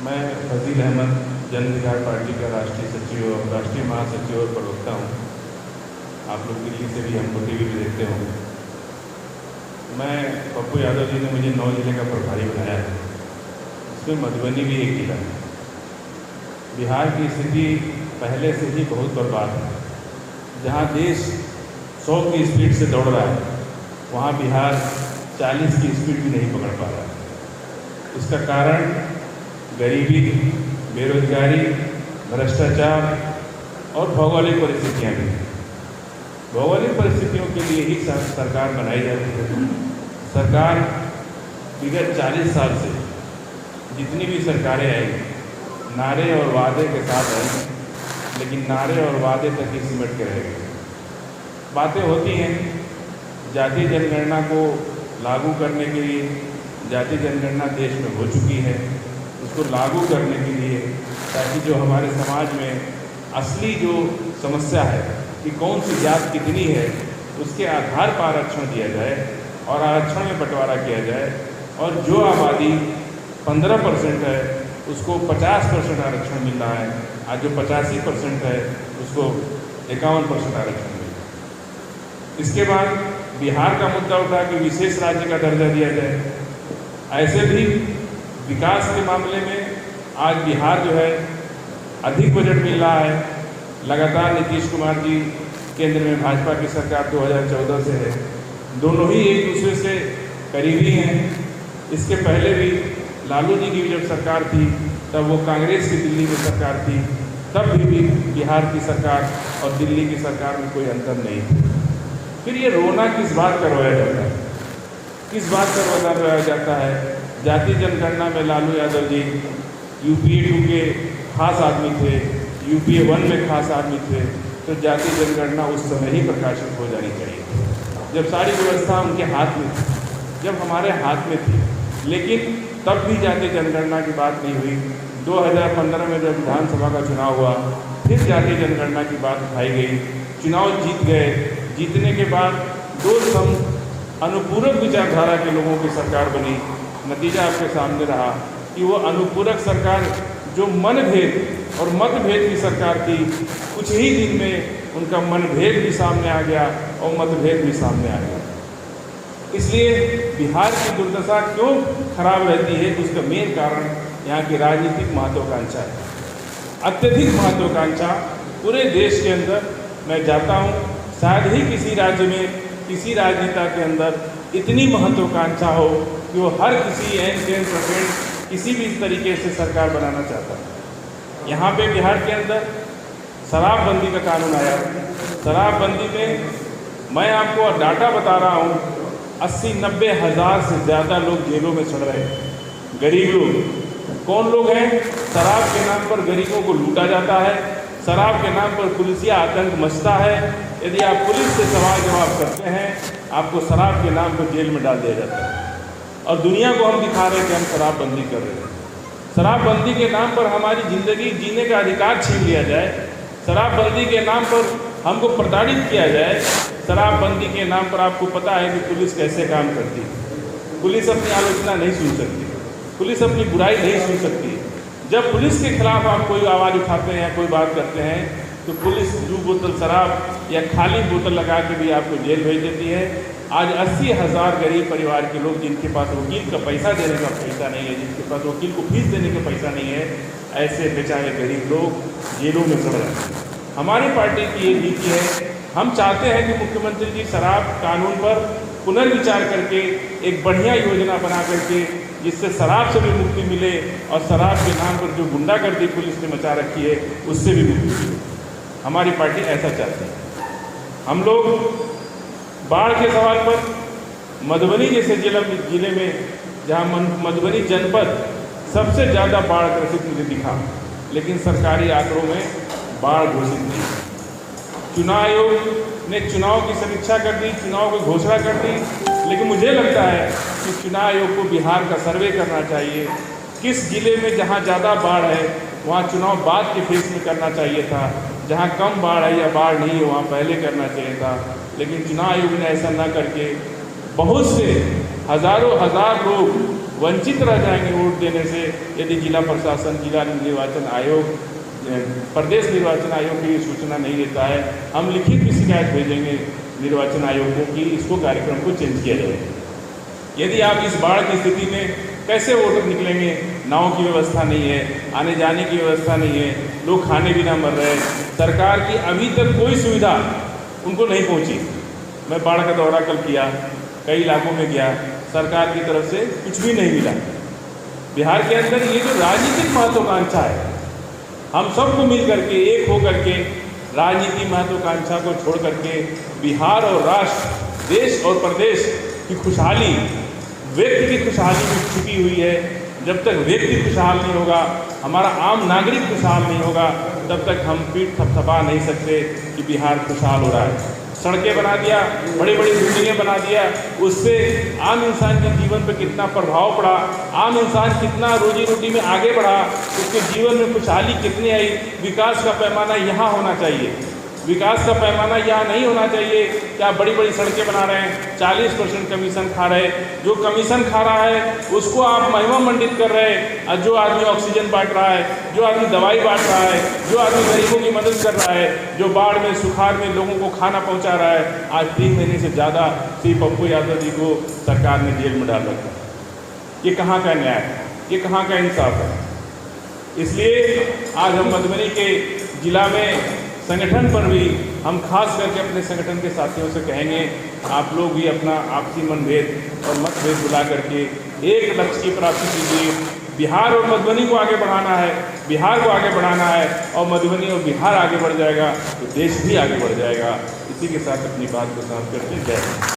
मैं फजील अहमद जन अधिकार पार्टी का राष्ट्रीय सचिव और राष्ट्रीय महासचिव और प्रवक्ता हूँ। आप लोग दिल्ली से भी हमको टीवी पे देखते होंगे। मैं पप्पू यादव जी ने मुझे 9 जिले का प्रभारी बनाया है, इसमें मधुबनी भी एक जिला है। बिहार की स्थिति पहले से ही बहुत बर्बाद है। जहाँ देश 100 की स्पीड से दौड़ रहा है, वहाँ बिहार 40 की स्पीड भी नहीं पकड़ पा रहा है। इसका कारण गरीबी, बेरोजगारी, भ्रष्टाचार और भौगोलिक परिस्थितियाँ भी। भौगोलिक परिस्थितियों के लिए ही सरकार बनाई जाती है। सरकार विगत 40 साल से जितनी भी सरकारें आई, नारे और वादे के साथ आई, लेकिन नारे और वादे तक ही सिमट के रह गए। बातें होती हैं जातीय जनगणना को लागू करने के लिए। जातीय जनगणना देश में हो चुकी है, उसको लागू करने के लिए, ताकि जो हमारे समाज में असली जो समस्या है कि कौन सी जात कितनी है, उसके आधार पर आरक्षण दिया जाए और आरक्षण में बंटवारा किया जाए। और जो आबादी 15% है उसको 50% आरक्षण मिल रहा है। आज जो 85% है उसको 51% आरक्षण मिल रहा है। इसके बाद बिहार का मुद्दा उठा कि विशेष राज्य का दर्जा दिया जाए। ऐसे भी विकास के मामले में आज बिहार जो है अधिक बजट मिल रहा है। लगातार नीतीश कुमार जी केंद्र में भाजपा की सरकार 2014 से है, दोनों ही एक दूसरे से करीबी हैं। इसके पहले भी लालू जी की जब सरकार थी तब वो कांग्रेस की दिल्ली में सरकार थी, तब भी बिहार की सरकार और दिल्ली की सरकार में कोई अंतर नहीं था। फिर ये रोना किस बात का रोया जाता है, किस बात का रोया जाता है? जातीय जनगणना में लालू यादव जी UPA 2 के खास आदमी थे, UPA 1 में खास आदमी थे, तो जातीय जनगणना उस समय ही प्रकाशित हो जानी चाहिए जब सारी व्यवस्था उनके हाथ में थी, जब हमारे हाथ में थी। लेकिन तब भी जातीय जनगणना की बात नहीं हुई। 2015 में जब विधानसभा का चुनाव हुआ, फिर जातीय जनगणना की बात उठाई गई। चुनाव जीत गए। जीतने के बाद 2 सम अनुपूरक विचारधारा के लोगों की सरकार बनी। नतीजा आपके सामने रहा कि वो अनुपूरक सरकार, जो मनभेद और मतभेद की सरकार थी, कुछ ही दिन में उनका मनभेद भी सामने आ गया और मतभेद भी सामने आ गया। इसलिए बिहार की दुर्दशा क्यों खराब रहती है, उसका मेन कारण यहाँ की राजनीतिक महत्वाकांक्षा है। अत्यधिक महत्वाकांक्षा पूरे देश के अंदर मैं जाता हूँ, शायद ही किसी राज्य में किसी राजनेता के अंदर इतनी महत्वाकांक्षा हो कि वो हर किसी एन किसी भी तरीके से सरकार बनाना चाहता है। यहाँ पे बिहार के अंदर शराबबंदी का कानून आया। शराबबंदी में मैं आपको डाटा बता रहा हूँ, 80-90 हज़ार से ज़्यादा लोग जेलों में सड़ रहे हैं। गरीब लोग कौन लोग हैं? शराब के नाम पर गरीबों को लूटा जाता है। शराब के नाम पर पुलिसिया आतंक मचता है। यदि आप पुलिस से सवाल जवाब करते हैं, आपको शराब के नाम पर जेल में डाल दिया जाता है। और दुनिया को हम दिखा रहे हैं कि हम शराबबंदी कर रहे हैं। शराबबंदी के नाम पर हमारी ज़िंदगी जीने का अधिकार छीन लिया जाए। शराबबंदी के नाम पर हमको प्रताड़ित किया जाए। शराबबंदी के नाम पर आपको पता है कि पुलिस कैसे काम करती है। पुलिस अपनी आलोचना नहीं सुन सकती, पुलिस अपनी बुराई नहीं सुन सकती। जब पुलिस के खिलाफ आप कोई आवाज़ उठाते हैं या कोई बात करते हैं, तो पुलिस 2 बोतल शराब या खाली बोतल लगा के भी आपको जेल भेज देती है। आज 80 हज़ार गरीब परिवार के लोग, जिनके पास वकील का पैसा देने का पैसा नहीं है, जिनके पास वकील को फीस देने का पैसा नहीं है, ऐसे बेचारे गरीब लोग जेलों में सड़ रहे हैं। हमारी पार्टी की ये नीति है, हम चाहते हैं कि मुख्यमंत्री जी शराब कानून पर पुनर्विचार करके एक बढ़िया योजना बना करके, जिससे शराब से भी मुक्ति मिले और शराब के नाम पर जो गुंडागर्दी पुलिस ने मचा रखी है उससे भी मुक्ति मिले। हमारी पार्टी ऐसा चाहती है। हम लोग बाढ़ के सवाल पर मधुबनी जैसे जिले में, जहाँ मधुबनी जनपद सबसे ज़्यादा बाढ़ ग्रसित मुझे दिखा, लेकिन सरकारी आंकड़ों में बाढ़ घोषित नहीं। चुनाव आयोग ने चुनाव की समीक्षा कर दी, चुनाव की घोषणा कर दी, लेकिन मुझे लगता है कि चुनाव आयोग को बिहार का सर्वे करना चाहिए। किस जिले में जहाँ ज़्यादा बाढ़ है वहाँ चुनाव बाद के फेज में करना चाहिए था, जहाँ कम बाढ़ है या बाढ़ नहीं है वहाँ पहले करना चाहिए था। लेकिन चुनाव आयोग ने ऐसा न करके बहुत से हज़ारों हज़ार लोग वंचित रह जाएंगे वोट देने से यदि जिला प्रशासन, जिला निर्वाचन आयोग, प्रदेश निर्वाचन आयोग की सूचना नहीं देता है। हम लिखित भी शिकायत भेजेंगे निर्वाचन आयोग को कि इसको कार्यक्रम को चेंज किया जाए। यदि आप इस बाढ़ की स्थिति में कैसे वोटर निकलेंगे? नाव की व्यवस्था नहीं है, आने जाने की व्यवस्था नहीं है, लोग खाने बिना मर रहे हैं। सरकार की अभी तक कोई सुविधा उनको नहीं पहुंची। मैं बाढ़ का दौरा कल किया, कई इलाकों में गया, सरकार की तरफ से कुछ भी नहीं मिला। बिहार के अंदर ये जो राजनीतिक महत्वाकांक्षा है, हम सबको मिल करके एक हो करके राजनीतिक महत्वाकांक्षा को छोड़ करके बिहार और राष्ट्र, देश और प्रदेश की खुशहाली, व्यक्ति की खुशहाली में छुपी हुई है। जब तक व्यक्ति खुशहाल नहीं होगा, हमारा आम नागरिक खुशहाल नहीं होगा, तब तक हम पीठ थपथपा नहीं सकते कि बिहार खुशहाल हो रहा है। सड़कें बना दिया, बड़ी बड़ी बिल्डिंगें बना दिया, उससे आम इंसान के जीवन पर कितना प्रभाव पड़ा, आम इंसान कितना रोजी रोटी में आगे बढ़ा, उसके जीवन में खुशहाली कितनी आई। विकास का पैमाना यहाँ होना चाहिए, विकास का पैमाना यहाँ नहीं होना चाहिए कि आप बड़ी बड़ी सड़कें बना रहे हैं, 40% कमीशन खा रहे हैं। जो कमीशन खा रहा है उसको आप महिमा मंडित कर रहे हैं, और जो आदमी ऑक्सीजन बांट रहा है, जो आदमी दवाई बांट रहा है, जो आदमी गरीबों की मदद कर रहा है, जो बाढ़ में सुखाड़ में लोगों को खाना पहुँचा रहा है, आज 3 महीने से ज़्यादा श्री पप्पू यादव जी को सरकार ने जेल में डाल रखा है। ये कहाँ का न्याय है? ये कहाँ का इंसाफ है? इसलिए आज हम मधुबनी के जिला में संगठन पर भी हम खास करके अपने संगठन के साथियों से कहेंगे, आप लोग भी अपना आपसी मनभेद और मतभेद भुला करके एक लक्ष्य की प्राप्ति कीजिए। बिहार और मधुबनी को आगे बढ़ाना है, बिहार को आगे बढ़ाना है, और मधुबनी और बिहार आगे बढ़ जाएगा तो देश भी आगे बढ़ जाएगा। इसी के साथ अपनी बात को समाप्त करते हैं। जय हिंद।